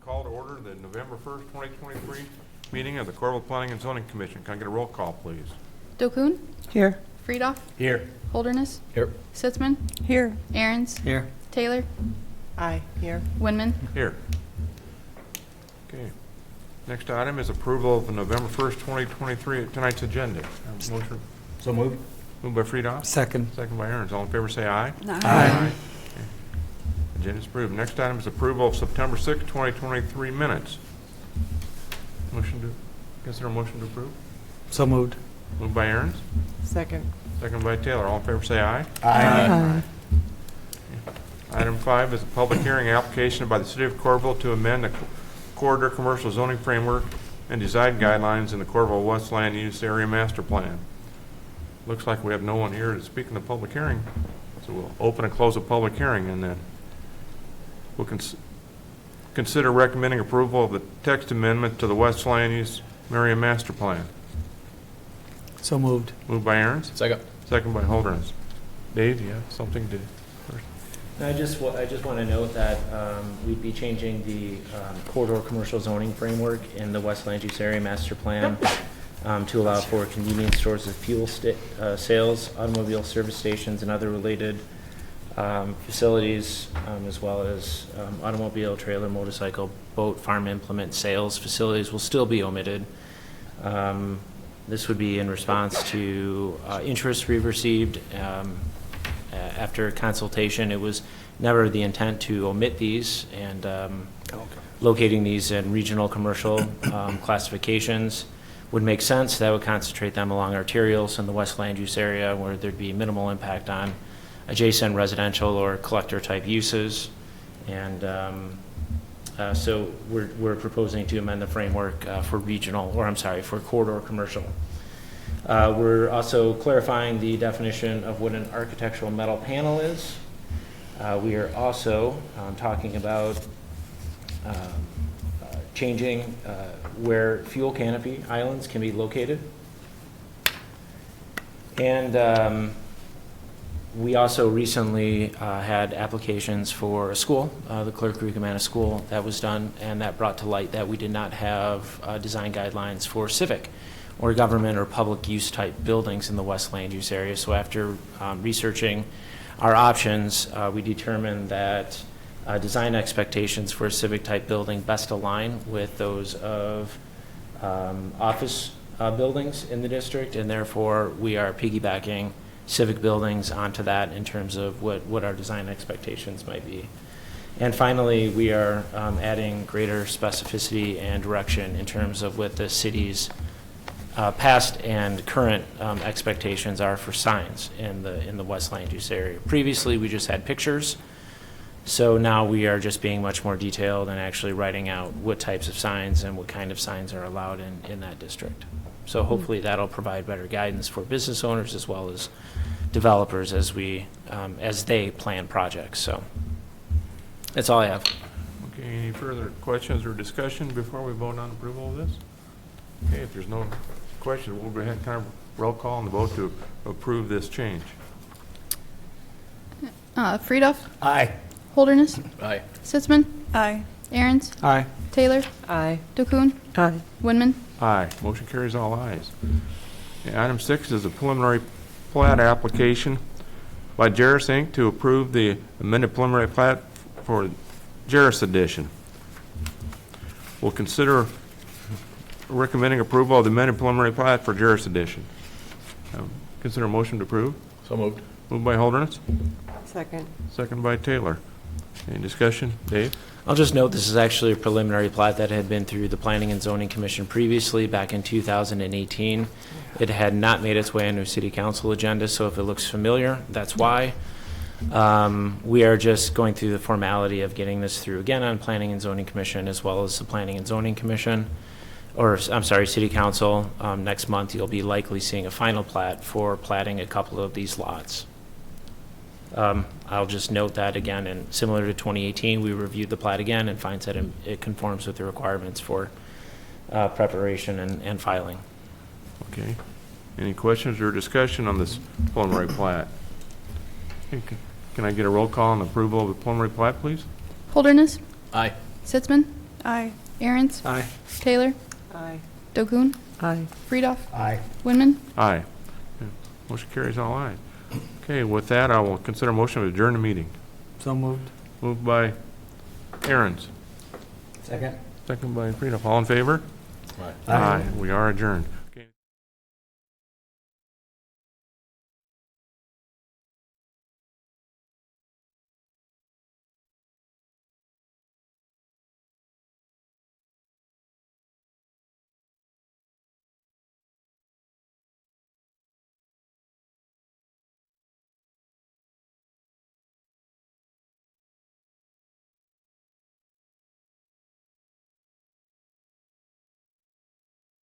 Call to order the November 1st, 2023 meeting of the Coralville Planning and Zoning Commission. Can I get a roll call, please? Dokun? Here. Friedoff? Here. Holderness? Here. Sitzman? Here. Aaron's? Here. Taylor? Aye. Here. Winman? Here. Okay. Next item is approval of the November 1st, 2023 tonight's agenda. Motion So moved. moved by Friedoff. Second. Second by Aaron's. All in favor say aye. Aye. Okay. Agenda is approved. Next item is approval of September 6th, 2023 minutes. Motion to, consider a motion to approve. So moved. Moved by Aaron's. Second. Second by Taylor. All in favor say aye. Aye. Item 5 is a public hearing application by the City of Coralville to amend the corridor commercial zoning framework and design guidelines in the Coralville West Land Use Area Master Plan. Looks like we have no one here to speak in the public hearing, so we'll open and close the public hearing, and then we'll consider recommending approval of the text amendment to the West Land Use Area Master Plan. So moved. Moved by Aaron's. Second. Second by Holderness. Dave, do you have something to? I just want to note that we'd be changing the corridor commercial zoning framework in the West Land Use Area Master Plan to allow for convenience stores of fuel sales, automobile service stations, and other related facilities, as well as automobile, trailer, motorcycle, boat, farm implement sales facilities will still be omitted. This would be in response to interest we've received after consultation. It was never the intent to omit these, and locating these in regional commercial classifications would make sense. That would concentrate them along arterials in the West Land Use area where there'd be minimal impact on adjacent residential or collector type uses. And so we're proposing to amend the framework for regional, or I'm sorry, for corridor commercial. We're also clarifying the definition of what an architectural metal panel is. We are also talking about changing where fuel canopy islands can be located. And we also recently had applications for a school, the Clerk Creek Amana School, that was done, and that brought to light that we did not have design guidelines for civic or government or public use type buildings in the West Land Use area. So after researching our options, we determined that design expectations for a civic type building best align with those of office buildings in the district, and therefore we are piggybacking civic buildings onto that in terms of what our design expectations might be. And finally, we are adding greater specificity and direction in terms of what the city's past and current expectations are for signs in the West Land Use area. Previously, we just had pictures, so now we are just being much more detailed and actually writing out what types of signs and what kind of signs are allowed in that district. So hopefully that'll provide better guidance for business owners as well as developers as they plan projects. So that's all I have. Okay, any further questions or discussion before we vote on approval of this? Okay, if there's no questions, we'll go ahead and kind of roll call on the vote to approve this change. Friedoff? Aye. Holderness? Aye. Sitzman? Aye. Aaron's? Aye. Taylor? Aye. Dokun? Aye. Winman? Aye. Motion carries all ayes. Okay, item 6 is a preliminary plat application by JARIS Inc. to approve the amended preliminary plat for JARIS Addition. We'll consider recommending approval of the amended preliminary plat for JARIS Addition. Consider a motion to approve. So moved. Moved by Holderness. Second. Second by Taylor. Any discussion? Dave? I'll just note this is actually a preliminary plat that had been through the Planning and Zoning Commission previously back in 2018. It had not made its way into a city council agenda, so if it looks familiar, that's why. We are just going through the formality of getting this through again on Planning and Zoning Commission as well as the Planning and Zoning Commission, or I'm sorry, City Council. Next month you'll be likely seeing a final plat for platting a couple of these lots. I'll just note that again, and similar to 2018, we reviewed the plat again and finds that it conforms with the requirements for preparation and filing. Okay. Any questions or discussion on this preliminary plat? Okay. Can I get a roll call on approval of the preliminary plat, please? Holderness? Aye. Sitzman? Aye. Aaron's, Aye. Taylor, Aye. Dokun, Aye. Friedoff, Aye. Winman. Aye. Yeah, motion carries all ayes. Okay, with that, I will consider a motion to adjourn the meeting. So moved. Moved by Aaron's, Second. second by Frida. All in favor? Aye. We are adjourned.